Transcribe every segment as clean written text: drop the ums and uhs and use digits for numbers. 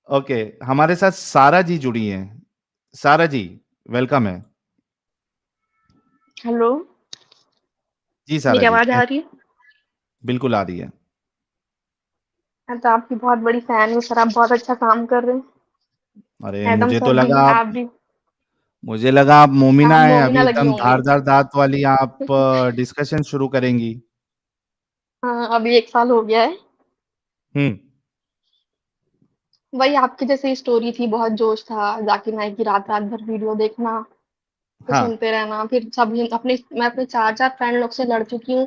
Okay, हमारे साथ सारा जी जुड़ी हैं। सारा जी, वेलकम है। हेलो। जी, सारा मेरी जी, आवाज आ रही है? बिल्कुल आ रही है। मैं तो आपकी बहुत बड़ी फैन हूँ सर, आप बहुत अच्छा काम कर रहे हैं। अरे, मैडम मुझे तो सर भी, लगा आप भी। मुझे लगा आप मोमिना आप हैं, मोमिना अभी लगी एकदम होंगी। धारदार दाँत वाली आप डिस्कशन शुरू करेंगी। हाँ, अभी 1 साल हो गया है। हुँ, वही आपकी जैसे स्टोरी थी, बहुत जोश था। जाकिर नाइक की रात रात भर वीडियो देखना, फिर हाँ, सुनते रहना, फिर सब अपने मैं अपने 4 फ्रेंड लोग से लड़ चुकी हूँ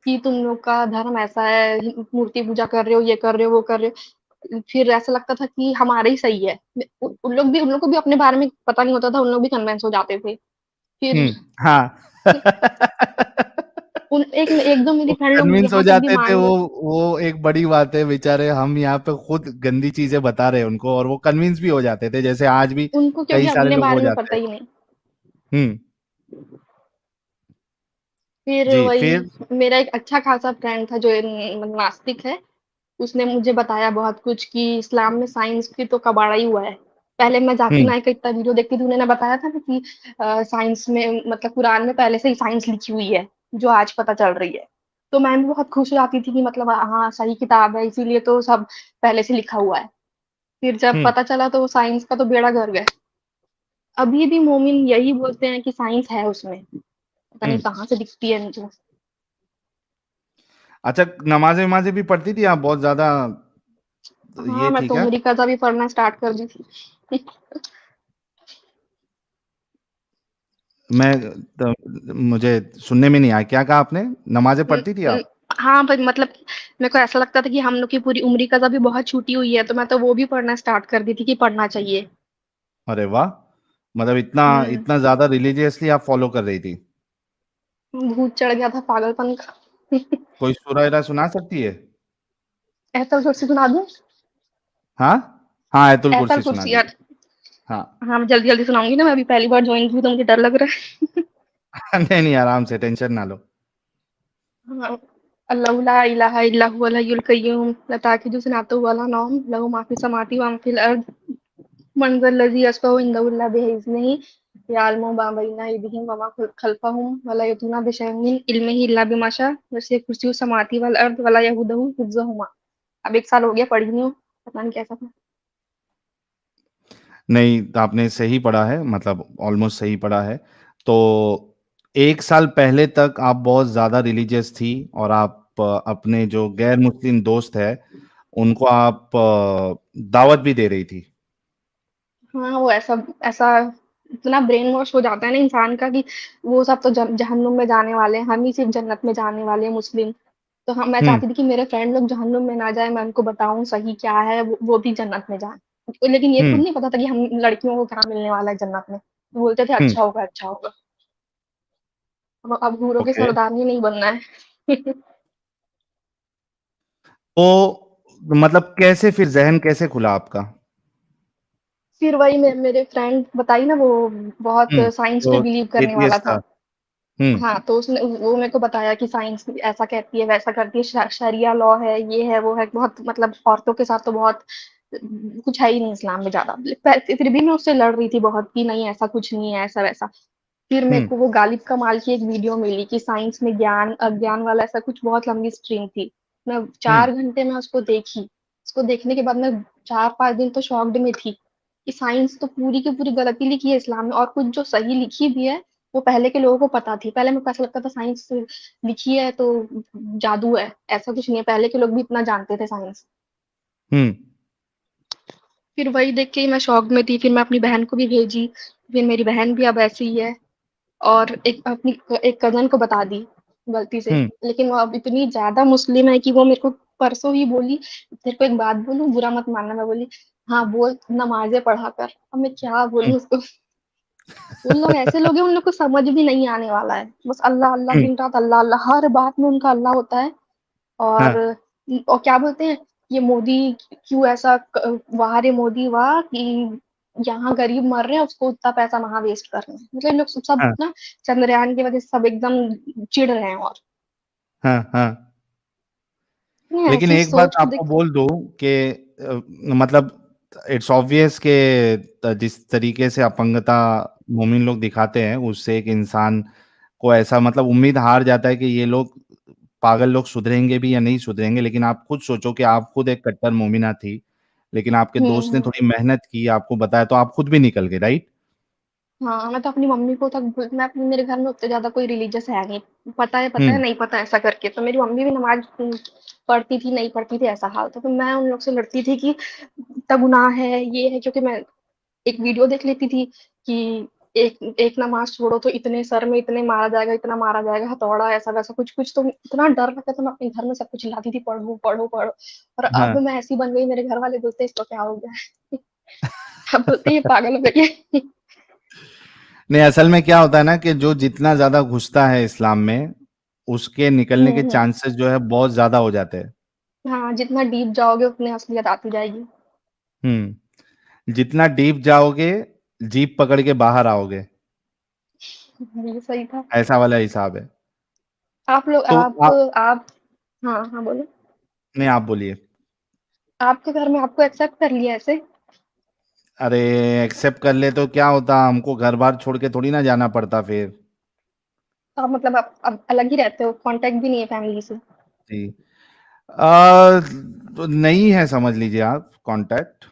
कि तुम लोग का धर्म ऐसा है, मूर्ति पूजा कर रहे हो, ये कर रहे हो, वो कर रहे हो। फिर ऐसा लगता था कि हमारा ही सही है। उन लोग को भी अपने बारे में पता नहीं होता था, उन लोग भी कन्विंस हो जाते थे। फिर हुँ, हाँ। उन एक एक 2 मेरी वो फ्रेंड लोग कन्विंस हो यहाँ तक भी जाते थे, मान गए। वो एक बड़ी बात है। बेचारे हम यहाँ पे खुद गंदी चीज़ें बता रहे हैं उनको और वो कन्विंस भी हो जाते थे, जैसे आज भी उनको कई क्योंकि सारे अपने लोग हो बारे में जाते पता हैं। ही नहीं। हुँ, फिर जी, वही, फिर? मेरा एक अच्छा खासा फ्रेंड था जो नास्तिक है। उसने मुझे बताया बहुत कुछ कि इस्लाम में साइंस की तो कबाड़ा ही हुआ है। पहले मैं हुँ, जाकिर नाइक का इतना वीडियो देखती थी, उन्होंने बताया था ना कि साइंस में मतलब कुरान में पहले से ही साइंस लिखी हुई है, जो आज पता चल रही है। तो मैं भी बहुत खुश हो जाती थी कि मतलब हाँ, सही किताब है, इसीलिए तो सब पहले से लिखा हुआ है। फिर जब हुँ, पता चला तो साइंस का तो बेड़ा गर्क गया। अभी भी मोमिन यही बोलते हैं कि साइंस है उसमें, पता हुँ। नहीं कहाँ से दिखती है मुझे। अच्छा, नमाज़ें-वमाज़ें भी पढ़ती थी आप बहुत ज़्यादा? हाँ, ये मैं थी तो क्या? उमरी कज़ा भी पढ़ना स्टार्ट कर दी थी। मैं मुझे सुनने में नहीं आया, क्या कहा आपने? नमाज़ें उम पढ़ती थी उम, आप? हाँ, पर मतलब मेरे को ऐसा लगता था कि हम लोग की पूरी उमरी कज़ा भी बहुत छूटी हुई है, तो मैं तो वो भी पढ़ना स्टार्ट कर दी थी कि पढ़ना चाहिए। अरे वाह! मतलब इतना हुँ, इतना ज़्यादा रिलिजियसली आप फ़ॉलो कर रही थी। भूत चढ़ गया था पागलपन का। कोई सूरा-वूरा सुना सकती है? आयतल कुर्सी सुना दूँ? हाँ? हाँ, आयतुल आयतल कुर्सी सुना कुर्सी यार। दीजिए। हाँ। हाँ, मैं जल्दी-जल्दी सुनाऊँगी ना, मैं अभी पहली बार जॉइन की हूँ तो मुझे डर लग रहा है। नहीं, नहीं, आराम से टेंशन ना लो। हाँ, अल्लाहु ला इलाहा इल्ला हुवल हय्युल कय्यूम ला ताखिज़ुहु सिनतुन वला नौम लहू मा फ़िस समावाति व मा फ़िल अर्द मन ज़ल्लज़ी यशफ़उ इंदहु इल्ला बिइज़्निही यअलमु मा बैना अयदीहिम व मा खल्फ़हुम व ला युहीतूना बिशैइन मिन इल्मिही इल्ला बिमा शाअ वसिअ कुर्सियुहु समावाति वल अर्द व ला यऊदुहु हिफ़्ज़ुहुमा। अब 1 साल हो गया पढ़ी नहीं हूँ, पता नहीं कैसा था। नहीं, तो आपने सही पढ़ा है, मतलब ऑलमोस्ट सही पढ़ा है। तो 1 साल पहले तक आप बहुत ज़्यादा रिलिजियस थी और आप अपने जो गैर मुस्लिम दोस्त हैं, उनको आप दावत भी दे रही थी। हाँ, वो ऐसा ऐसा इतना ब्रेन वॉश हो जाता है ना इंसान का कि वो सब तो जहन्नुम में जाने वाले हैं, हम ही सिर्फ़ जन्नत में जाने वाले हैं मुस्लिम। तो हम मैं हुँ, चाहती थी कि मेरे फ्रेंड लोग जहन्नुम में ना जाएँ, मैं उनको बताऊँ सही क्या है, वो भी जन्नत में जाएँ। लेकिन ये खुद हुँ, नहीं पता था कि हम लड़कियों को क्या मिलने वाला है जन्नत में। वो बोलते थे हुँ। अच्छा होगा, अच्छा होगा। अब हूरों की ओके। सरदारनी नहीं बनना है। तो मतलब कैसे फिर ज़हन कैसे खुला आपका? फिर वही मेरे फ्रेंड बताई ना, वो बहुत हुँ, साइंस पे जो बिलीव करने वाला एथियस्ट था। था। हुँ, हाँ, तो उसने वो मेरे को बताया कि साइंस ऐसा कहती है, वैसा करती है, शरिया लॉ है, ये है, वो है, बहुत मतलब औरतों के साथ तो बहुत कुछ है ही नहीं इस्लाम में ज़्यादा। फिर भी मैं उससे लड़ रही थी बहुत कि नहीं ऐसा कुछ नहीं है, ऐसा-वैसा। फिर मेरे हुँ, को वो गालिब कमाल की एक वीडियो मिली कि साइंस में ज्ञान, अज्ञान वाला ऐसा कुछ बहुत लंबी स्ट्रीम थी। मैं हुँ, 4 घंटे में उसको देखी। उसको देखने के बाद मैं 4-5 दिन तो शॉक्ड में थी कि साइंस तो पूरी की पूरी गलती लिखी है इस्लाम में, और कुछ जो सही लिखी भी है, वो पहले के लोगों को पता थी। पहले मेरे को ऐसा लगता था साइंस लिखी है तो जादू है, ऐसा कुछ नहीं है, पहले के लोग भी इतना जानते थे साइंस। हुँ, फिर वही देख के ही मैं शॉक में थी, फिर मैं अपनी बहन को भी भेजी, फिर मेरी बहन भी अब ऐसी ही है। और एक कज़न को बता दी गलती से, हुँ, लेकिन वो अब इतनी ज़्यादा मुस्लिम है कि वो मेरे को परसों ही बोली, "तेरे को एक बात बोलूँ? बुरा मत मानना।" मैं बोली, "हाँ, बोल, नमाज़ें पढ़ा कर।" अब मैं क्या हुँ, बोलूँ उसको? उन लोग ऐसे लोग हैं, उन लोग को समझ भी नहीं आने वाला है। बस अल्लाह, अल्लाह, हुँ, दिन-रात अल्लाह, अल्लाह, हर बात में उनका अल्लाह होता है। हाँ, और और क्या बोलते हैं, ये मोदी क्यों ऐसा वाह रे मोदी वाह, कि यहाँ गरीब मर रहे हैं, उसको उतना पैसा वहाँ वेस्ट कर रहे हैं। मतलब ये लोग सब हाँ, ना चंद्रयान की वजह से सब एकदम चिढ़ रहे हैं। और हाँ, हाँ। नहीं, लेकिन ऐसी एक बात सोच को आपको देख। बोल दूँ कि मतलब इट्स ऑब्वियस कि जिस तरीके से अपंगता मोमिन लोग दिखाते हैं, उससे एक इंसान को ऐसा मतलब उम्मीद हार जाता है कि ये लोग पागल लोग सुधरेंगे भी या नहीं सुधरेंगे। लेकिन आप खुद सोचो कि आप खुद एक कट्टर मोमिना थी, लेकिन आपके हुँ, दोस्त ने हुँ। थोड़ी मेहनत की, आपको बताया तो आप खुद भी निकल गए, राइट? हाँ, मैं तो अपनी मम्मी को तक बोल मैं अपने मेरे घर में उतने ज़्यादा कोई रिलीजियस है नहीं। पता है, हुँ, नहीं पता ऐसा करके। तो मेरी मम्मी भी नमाज़ पढ़ती थी, नहीं पढ़ती थी ऐसा हाल था। तो मैं उन लोग से लड़ती थी कि इतना गुनाह है, ये है क्योंकि मैं एक वीडियो देख लेती थी कि एक एक नमाज़ छोड़ो तो इतने सर में इतने मारा जाएगा, इतना मारा जाएगा, हथौड़ा ऐसा-वैसा कुछ-कुछ तो इतना डर लगता था मैं अपने घर में सब कुछ चिल्लाती थी पढ़ो, पढ़ो, पढ़ो। और हाँ। अब मैं ऐसी बन गई मेरे घर वाले बोलते हैं इसको क्या हो गया है? अब बोलते हैं ये पागल हो गई है। नहीं, असल में क्या होता है ना कि जो जितना ज़्यादा घुसता है इस्लाम में, उसके निकलने हुँ, के हुँ। चांसेस जो है बहुत ज़्यादा हो जाते हैं। हाँ, जितना डीप जाओगे उतनी असलियत आती जाएगी। हुँ, जितना डीप जाओगे, जीप पकड़ के बाहर आओगे, ये सही था। ऐसा वाला हिसाब है। आप लोग तो आप हाँ, हाँ बोलो। नहीं, आप बोलिए। आपके घर में आपको एक्सेप्ट कर लिया ऐसे? अरे! एक्सेप्ट कर ले तो क्या होता, हमको घर-बार छोड़ के थोड़ी ना जाना पड़ता फिर। आप मतलब आप अब अलग ही रहते हो, कॉन्टैक्ट भी नहीं है फैमिली से? जी। तो नहीं है समझ लीजिए आप कॉन्टैक्ट,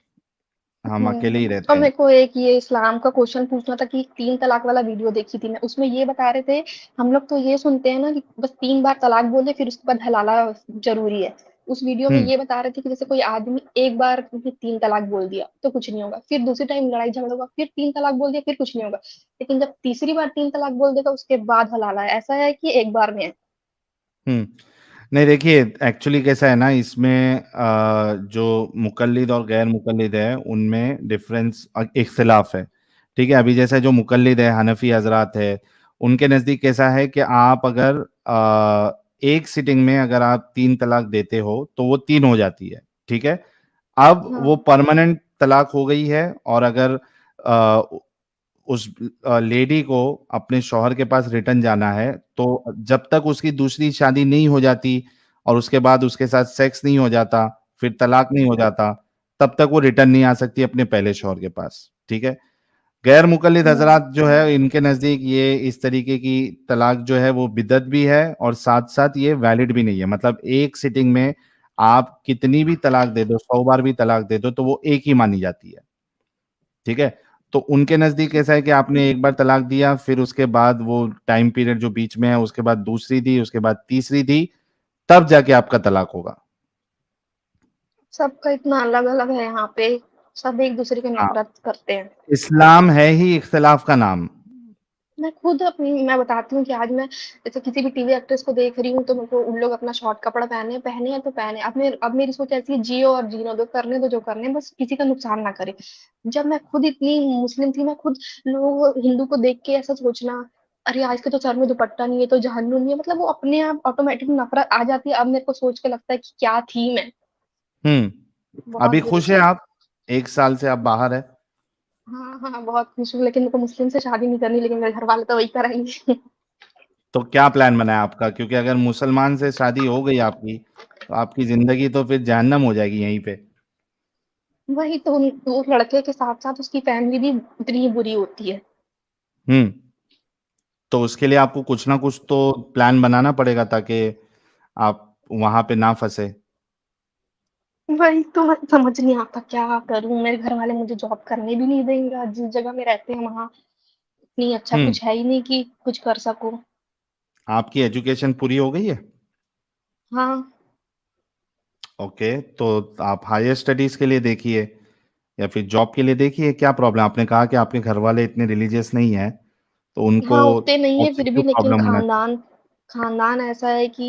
हम अकेले ही रहते और हैं। मेरे को एक ये इस्लाम का क्वेश्चन पूछना था कि 3 तलाक वाला वीडियो देखी थी मैं, उसमें ये बता रहे थे हम लोग तो ये सुनते हैं ना कि बस 3 बार तलाक बोल दे फिर उसके बाद हलाला ज़रूरी है। उस वीडियो में हुँ, ये बता रहे थे कि जैसे कोई आदमी एक बार भी 3 तलाक बोल दिया तो कुछ नहीं होगा, फिर दूसरी टाइम लड़ाई झगड़ा हुआ, फिर 3 तलाक बोल दिया फिर कुछ नहीं होगा। लेकिन जब तीसरी बार 3 तलाक बोल देगा उसके बाद हलाला है, ऐसा है कि एक बार में है? हुँ। नहीं देखिए, एक्चुअली कैसा है ना इसमें जो मुक़ल्लिद और गैर मुक़ल्लिद है, उनमें डिफ़रेंस इख्तिलाफ़ है, ठीक है? अभी जैसे जो मुक़ल्लिद है, हनफ़ी हज़रात है, उनके नज़दीक कैसा है कि आप अगर एक सिटिंग में अगर आप 3 तलाक देते हो, तो वो 3 हो जाती है, ठीक है? अब वो हाँ, परमानेंट तलाक हो गई है और अगर अ, उस लेडी को अपने शौहर के पास रिटर्न जाना है, तो जब तक उसकी दूसरी शादी नहीं हो जाती और उसके बाद उसके साथ सेक्स नहीं हो जाता, फिर तलाक नहीं हो जाता, तब तक वो रिटर्न नहीं आ सकती अपने पहले शौहर के पास, ठीक है? गैर मुक़ल्लिद हुँ। हज़रात जो है, इनके नज़दीक ये इस तरीके की तलाक जो है वो बिदअत भी है और साथ-साथ ये वैलिड भी नहीं है। मतलब एक सिटिंग में आप कितनी भी तलाक दे दो, 100 बार भी तलाक दे दो, तो वो एक ही मानी जाती है। ठीक है? तो उनके नज़दीक ऐसा है कि आपने एक बार तलाक दिया, फिर उसके बाद वो टाइम पीरियड जो बीच में है, उसके बाद दूसरी दी, उसके बाद तीसरी दी, तब जाके आपका तलाक होगा। सबका इतना अलग-अलग है यहाँ पे, सब एक-दूसरे की हाँ, नफ़रत करते हैं। इस्लाम है ही इख्तिलाफ का नाम। मैं बताती हूँ कि आज मैं जैसे किसी भी टीवी एक्ट्रेस को देख रही हूँ, तो मेरे को उन लोग अपना शॉर्ट कपड़ा पहने हैं तो पहने। अब मेरी सोच ऐसी है जियो और जीने दो, करने दो जो करने हैं, बस किसी का नुकसान ना करें। जब मैं खुद इतनी मुस्लिम थी, मैं खुद लोग हिंदू को देख के ऐसा सोचना, अरे! आज के तो सर में दुपट्टा नहीं है तो जहन्नुम नहीं है, मतलब वो अपने आप ऑटोमैटिक नफ़रत आ जाती है। अब मेरे को सोच के लगता है कि क्या थी मैं? हुँ, बहुत अभी बुरी खुश हैं थी। आप? 1 साल से आप बाहर हैं। हाँ, हाँ, बहुत खुश हूँ, लेकिन मेरे को मुस्लिम से शादी नहीं करनी, लेकिन मेरे घरवाले तो वही कराएँगे। तो क्या प्लान बना है आपका? क्योंकि अगर मुसलमान से शादी हो गई आपकी, तो आपकी ज़िंदगी तो फिर जहन्नम हो जाएगी यहीं पे। वही तो उस लड़के के साथ-साथ उसकी फैमिली भी उतनी ही बुरी होती है। हुँ, तो उसके लिए आपको कुछ ना कुछ तो प्लान बनाना पड़ेगा ताकि आप वहाँ पे ना फँसे। वही तो मैं समझ नहीं आता क्या करूँ? मेरे घर वाले मुझे जॉब करने भी नहीं देंगे, जिस जगह में रहते हैं वहाँ इतनी अच्छा हुँ। कुछ है ही नहीं कि कुछ कर सकूँ। आपकी एजुकेशन पूरी हो गई है? हाँ, ओके, तो आप हायर स्टडीज़ के लिए देखिए या फिर जॉब के लिए देखिए, क्या प्रॉब्लम है? आपने कहा कि आपके घरवाले इतने रिलीजियस नहीं हैं, तो उनको हाँ, उतने नहीं है फिर भी, पॉज़िटिव लेकिन प्रॉब्लम होना चाहिए। खानदान खानदान ऐसा है कि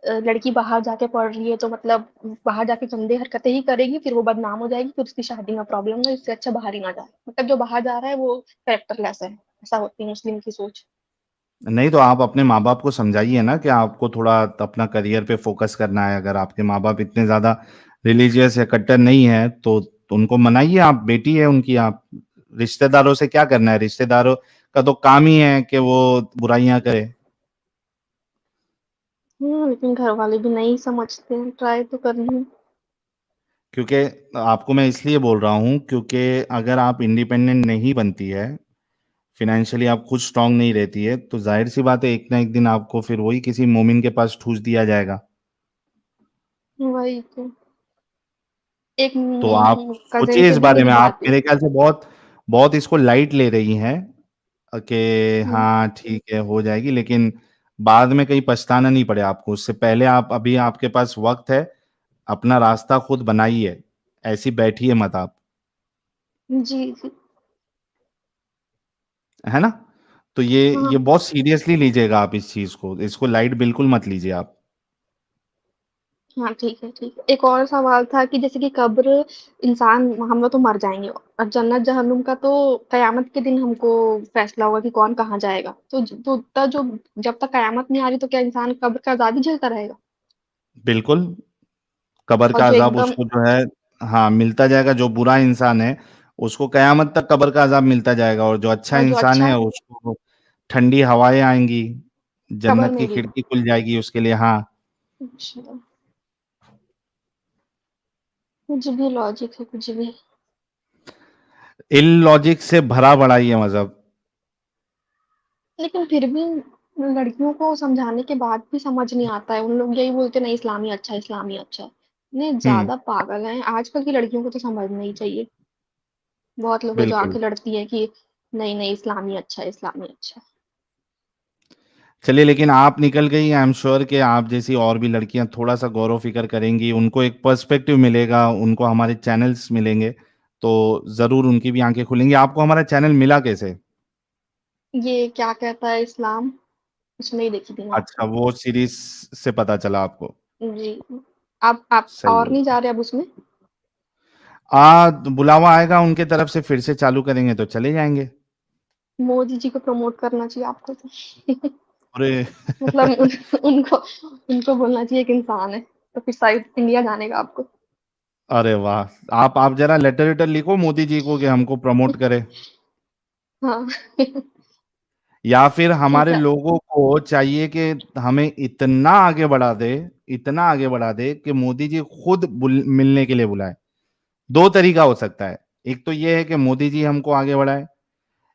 लड़की बाहर जाके पढ़ रही है तो मतलब बाहर जाके गंदे हरकतें ही करेगी, फिर वो बदनाम हो जाएगी, फिर उसकी शादी में प्रॉब्लम हो, इससे अच्छा बाहर ही ना जाए। मतलब जो बाहर जा रहा है वो कैरेक्टरलेस है, ऐसा होती है मुस्लिम की सोच। नहीं, तो आप अपने माँ-बाप को समझाइए ना कि आपको थोड़ा अपना करियर पे फ़ोकस करना है। अगर आपके माँ-बाप इतने ज़्यादा रिलीजियस या कट्टर नहीं हैं, तो उनको मनाइए आप, बेटी है उनकी आप। रिश्तेदारों से क्या करना है? रिश्तेदारों का तो काम ही है कि वो बुराइयाँ करें। लेकिन घर वाले भी नहीं समझते हैं, ट्राई तो कर रही हूँ। क्योंकि आपको मैं इसलिए बोल रहा हूँ क्योंकि अगर आप इंडिपेंडेंट नहीं बनती है, फाइनेंशियली आप खुद स्ट्रांग नहीं रहती है, तो जाहिर सी बात है एक ना एक दिन आपको फिर वही किसी मोमिन के पास ठूस दिया जाएगा। वही तो। एक तो आप कज़िन सोचिए से इस भी बारे मेरी में। आप बात हुई मेरे थी। ख्याल से बहुत बहुत इसको लाइट ले रही हैं कि हुँ, हाँ ठीक है हो जाएगी, लेकिन बाद में कहीं पछताना नहीं पड़े आपको। उससे पहले आप अभी आपके पास वक्त है, अपना रास्ता खुद बनाइए, ऐसी बैठिए मत आप, जी, जी। है ना? तो ये हाँ, बहुत सीरियसली लीजिएगा आप इस चीज को, इसको लाइट बिल्कुल मत लीजिए आप। हाँ, ठीक है, ठीक है। एक और सवाल था कि जैसे कि कब्र इंसान हम लोग तो मर जाएँगे और जन्नत-जहन्नुम का तो कयामत के दिन हमको फैसला होगा कि कौन कहाँ जाएगा। तो जो जब तक कयामत नहीं आ रही तो क्या इंसान कब्र का अज़ाब ही झेलता रहेगा? बिल्कुल, कब्र और का जो अज़ाब एकदम उसको जो है, हाँ, मिलता जाएगा। जो बुरा इंसान है, उसको कयामत तक कब्र का अज़ाब मिलता जाएगा, और जो अच्छा और जो इंसान अच्छा है, है, उसको ठंडी हवाएँ आएँगी, कब्र जन्नत की में भी। खिड़की खुल जाएगी उसके लिए। हाँ, अच्छा, कुछ भी लॉजिक है, कुछ भी। इलॉजिक से भरा पड़ा ये मज़हब। लेकिन फिर भी लड़कियों को समझाने के बाद भी समझ नहीं आता है। उन लोग यही बोलते हैं नहीं इस्लामी अच्छा है, इस्लामी अच्छा है। इतने हुँ, ज़्यादा पागल हैं, आजकल की लड़कियों को तो समझना ही चाहिए। बहुत लोग हैं जो बिल्कुल। आके लड़ती हैं कि नहीं, नहीं इस्लामी अच्छा है, इस्लामी अच्छा है। चलिए, लेकिन आप निकल गई, आई एम श्योर कि आप जैसी और भी लड़कियां थोड़ा सा गौर व फिक्र करेंगी, उनको एक पर्सपेक्टिव मिलेगा, उनको हमारे चैनल्स मिलेंगे, तो ज़रूर उनकी भी आंखें खुलेंगी। आपको हमारा चैनल मिला कैसे? ये क्या कहता है इस्लाम, उसमें ही देखी थी मैं अच्छा, आपको। वो सीरीज से पता चला आपको। जी। आप सही और है। नहीं जा रहे अब उसमें? बुलावा आएगा उनके तरफ से, फिर से चालू करेंगे तो चले जाएंगे। मोदी जी को प्रमोट करना चाहिए आपको तो। अरे मतलब उनको उनको बोलना चाहिए एक इंसान है, तो फिर शायद इंडिया जाने का आपको। अरे वाह, आप जरा लेटर लेटर लिखो मोदी जी को कि हमको प्रमोट करे। हाँ। या फिर ठीक हमारे है। लोगों को चाहिए कि हमें इतना आगे बढ़ा दे, इतना आगे बढ़ा दे कि मोदी जी खुद मिलने के लिए बुलाए। दो तरीका हो सकता है। एक तो ये है कि मोदी जी हमको आगे बढ़ाए,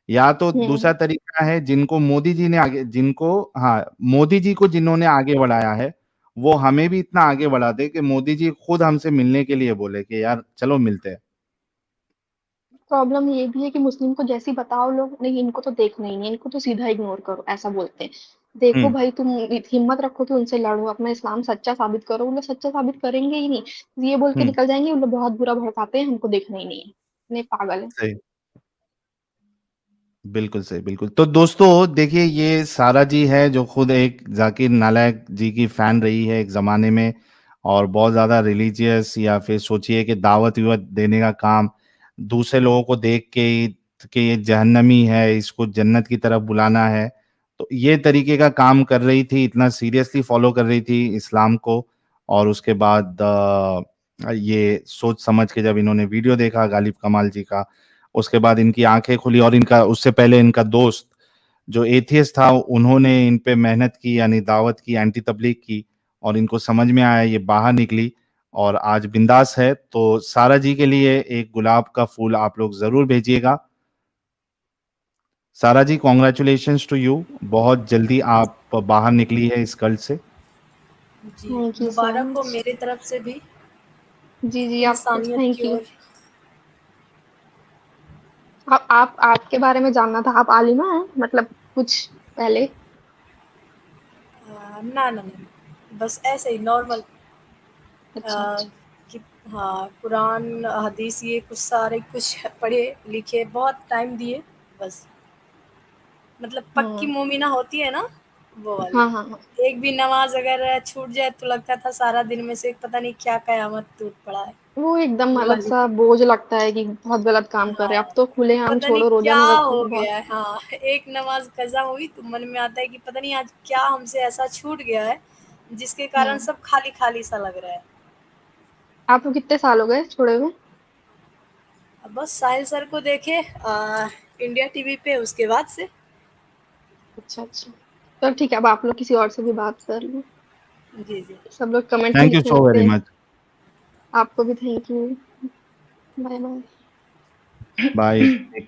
या तो हुँ। दूसरा तरीका है जिनको मोदी जी ने आगे, जिनको, हाँ, मोदी जी को जिन्होंने आगे बढ़ाया है, वो हमें भी इतना आगे बढ़ा दे कि मोदी जी खुद हमसे मिलने के लिए बोले कि यार चलो मिलते हैं। प्रॉब्लम ये भी है कि मुस्लिम को जैसे ही बताओ लोग नहीं इनको तो देखना ही नहीं है, इनको तो सीधा इग्नोर करो, ऐसा बोलते हैं। देखो हम्म। भाई तुम हिम्मत रखो कि उनसे लड़ो, अपना इस्लाम सच्चा साबित करो, वो लोग सच्चा साबित करेंगे ही नहीं। ये बोल के हम्म। निकल जाएँगे, वो लोग बहुत बुरा भड़काते हैं, हमको देखना ही नहीं है। इतने पागल हैं। सही। बिल्कुल सही, बिल्कुल। तो दोस्तों देखिए, ये सारा जी है जो खुद एक जाकिर नालायक जी की फैन रही है एक ज़माने में, और बहुत ज़्यादा रिलीजियस, या फिर सोचिए कि दावत वावत देने का काम, दूसरे लोगों को देख के कि ये जहन्नमी है, इसको जन्नत की तरफ बुलाना है, तो ये तरीके का काम कर रही थी, इतना सीरियसली फॉलो कर रही थी इस्लाम को। और उसके बाद ये सोच समझ के जब इन्होंने वीडियो देखा गालिब कमाल जी का, उसके बाद इनकी आंखें खुली, और इनका उससे पहले इनका दोस्त जो एथियस्ट था, उन्होंने इन पे मेहनत की, यानी दावत की, एंटी तबलीग की, और इनको समझ में आया, ये बाहर निकली और आज बिंदास है। तो सारा जी के लिए एक गुलाब का फूल आप लोग जरूर भेजिएगा। सारा जी, कॉन्ग्रेचुलेशंस टू यू, बहुत जल्दी आप बाहर निकली है इस कर्ज से। जी, थैंक यू सो मुबारक हो मच। मेरी तरफ से भी जी, जी, आपको इंसानियत थैंक की यू। ओर। आप आपके बारे में जानना था, आप आलिमा हैं? मतलब कुछ पहले? ना ना ना, बस ऐसे ही नॉर्मल। अच्छा, अच्छा। कि हाँ, कुरान हदीस ये कुछ सारे कुछ पढ़े लिखे, बहुत टाइम दिए, बस। मतलब पक्की हुँ। मोमिना होती है ना, वो वाली। हाँ, हाँ, हाँ। एक भी नमाज अगर छूट जाए तो लगता था सारा दिन में से पता नहीं क्या कयामत टूट पड़ा है, वो एकदम वो अलग वाली। सा बोझ लगता है कि बहुत गलत काम कर रहे हैं। अब हाँ, तो खुलेआम पता नहीं छोड़ो रोज़ा क्या नहीं रखते हो तो बहुत। गया है। हाँ, एक नमाज़ कज़ा हुई तो मन में आता है कि पता नहीं आज क्या हमसे ऐसा छूट गया है, जिसके कारण हुँ। सब खाली-खाली सा लग रहा है। आपको कितने साल हो गए छोड़े हुए? अब बस साहिल सर को देखे इंडिया टीवी पे, उसके बाद से। अच्छा, अच्छा। चलो ठीक है, अब आप लोग किसी और से भी बात कर लो। जी, जी। सब लोग कमेंट में थैंक यू लिखने सो लगते वेरी हैं। मच। आपको भी thank you. Bye bye. Bye.